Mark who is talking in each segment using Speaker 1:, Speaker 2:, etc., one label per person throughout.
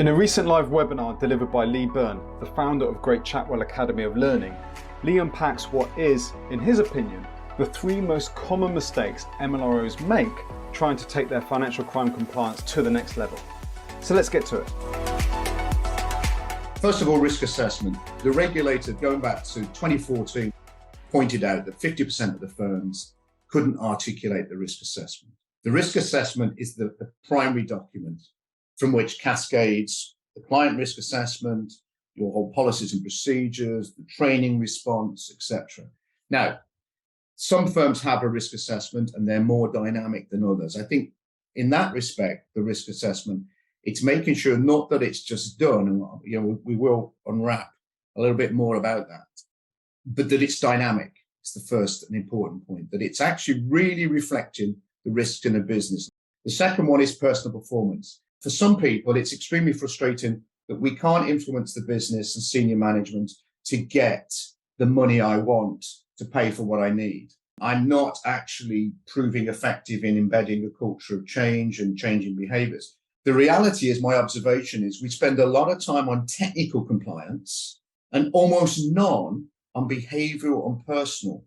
Speaker 1: In a recent live webinar delivered by Lee Byrne, the founder of Great Chatwell Academy of Learning, Lee unpacks what is, in his opinion, the 3 most common mistakes MLROs make trying to take their financial crime compliance to the next level. So let's get to it.
Speaker 2: First of all, risk assessment. The regulator, going back to 2014, pointed out that 50% of the firms couldn't articulate the risk assessment. The risk assessment is the primary document from which cascades the client risk assessment, your whole policies and procedures, the training response, etc. Now, some firms have a risk assessment and they're more dynamic than others. I think in that respect, the risk assessment, it's making sure not that it's just done, and we will unwrap a little bit more about that, but that it's dynamic. It's the first and important point, that it's actually really reflecting the risks in a business. The second one is personal performance. For some people, it's extremely frustrating that we can't influence the business and senior management to get the money I want to pay for what I need. I'm not actually proving effective in embedding a culture of change and changing behaviors. The reality is, my observation is, we spend a lot of time on technical compliance and almost none on behavioral and personal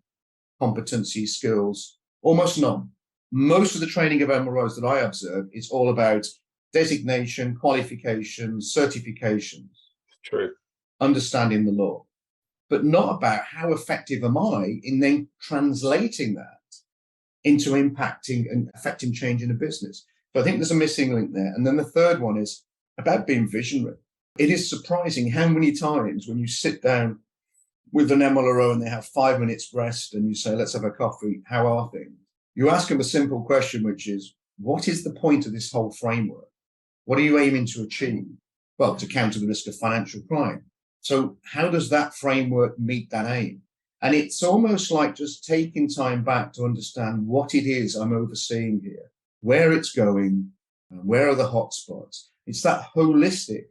Speaker 2: competency skills, almost none. Most of the training of MLROs that I observe is all about designation, qualifications, certifications.
Speaker 1: True.
Speaker 2: Understanding the law, but not about how effective am I in then translating that into impacting and affecting change in a business. So I think there's a missing link there. And then the third one is about being visionary. It is surprising how many times when you sit down with an MLRO and they have 5 minutes rest and you say, let's have a coffee, how are things? You ask them a simple question, which is, what is the point of this whole framework? What are you aiming to achieve? Well, to counter the risk of financial crime. So how does that framework meet that aim? And it's almost like just taking time back to understand what it is I'm overseeing here, where it's going, and where are the hotspots. It's that holistic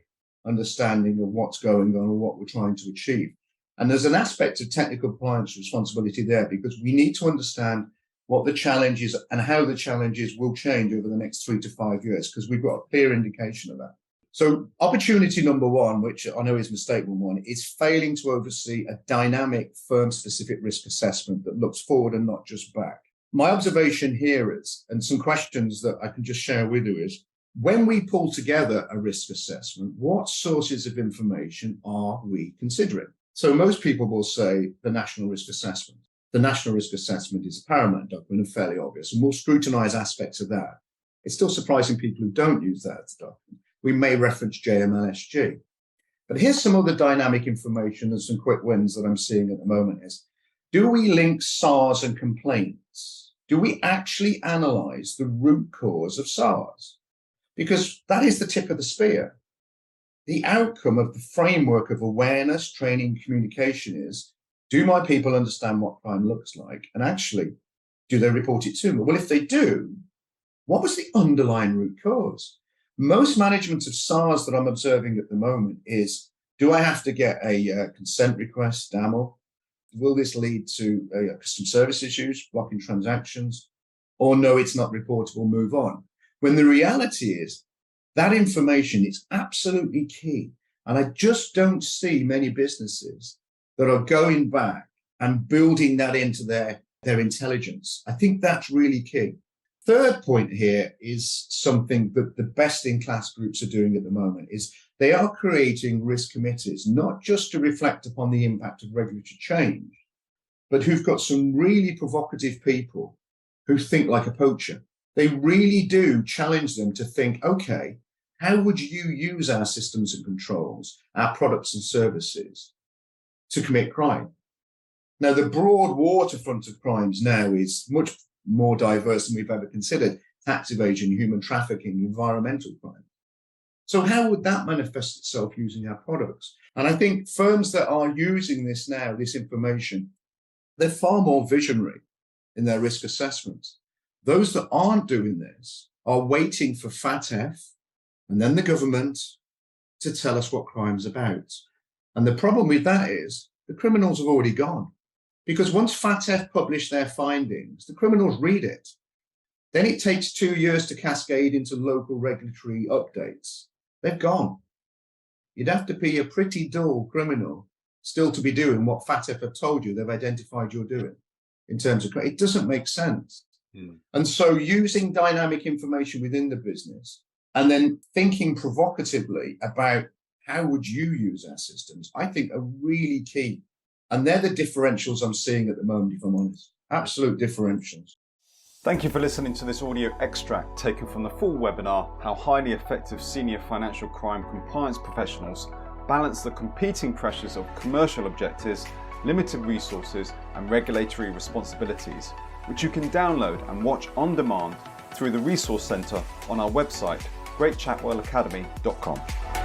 Speaker 2: understanding of what's going on and what we're trying to achieve. And there's an aspect of technical compliance responsibility there, because we need to understand what the challenges and how the challenges will change over the next 3 to 5 years, because we've got a clear indication of that. So opportunity number 1, which I know is mistake number 1, is failing to oversee a dynamic firm-specific risk assessment that looks forward and not just back. My observation here is, and some questions that I can just share with you is, when we pull together a risk assessment, what sources of information are we considering? So most people will say the National Risk Assessment. The National Risk Assessment is a paramount document and fairly obvious, and we'll scrutinise aspects of that. It's still surprising people who don't use that as a document. We may reference JMLSG. But here's some other dynamic information and some quick wins that I'm seeing at the moment is, do we link SARS and complaints? Do we actually analyse the root cause of SARS? Because that is the tip of the spear. The outcome of the framework of awareness, training, communication is, do my people understand what crime looks like? And actually, do they report it to me? Well, if they do, what was the underlying root cause? Most management of SARS that I'm observing at the moment is, do I have to get a consent request, DAML? Will this lead to customer service issues, blocking transactions? Or no, it's not reportable, move on. When the reality is, that information is absolutely key. And I just don't see many businesses that are going back and building that into their intelligence. I think that's really key. Third point here is something that the best-in-class groups are doing at the moment, is they are creating risk committees, not just to reflect upon the impact of regulatory change, but who've got some really provocative people who think like a poacher. They really do challenge them to think, okay, how would you use our systems and controls, our products and services to commit crime? Now, the broad waterfront of crimes now is much more diverse than we've ever considered. Tax evasion, human trafficking, environmental crime. So how would that manifest itself using our products? And I think firms that are using this now, this information, they're far more visionary in their risk assessments. Those that aren't doing this are waiting for FATF and then the government to tell us what crime's about. And the problem with that is the criminals have already gone. Because once FATF publish their findings, the criminals read it. Then it takes 2 years to cascade into local regulatory updates. They've gone. You'd have to be a pretty dull criminal still to be doing what FATF have told you they've identified you're doing in terms of, it doesn't make sense. And so using dynamic information within the business and then thinking provocatively about how would you use our systems, I think are really key. And they're the differentials I'm seeing at the moment, if I'm honest. Absolute differentials.
Speaker 1: Thank you for listening to this audio extract taken from the full webinar, How Highly Effective Senior Financial Crime Compliance Professionals Balance the Competing Pressures of Commercial Objectives, Limited Resources and Regulatory Responsibilities, which you can download and watch on demand through the Resource Centre on our website, greatchatwellacademy.com.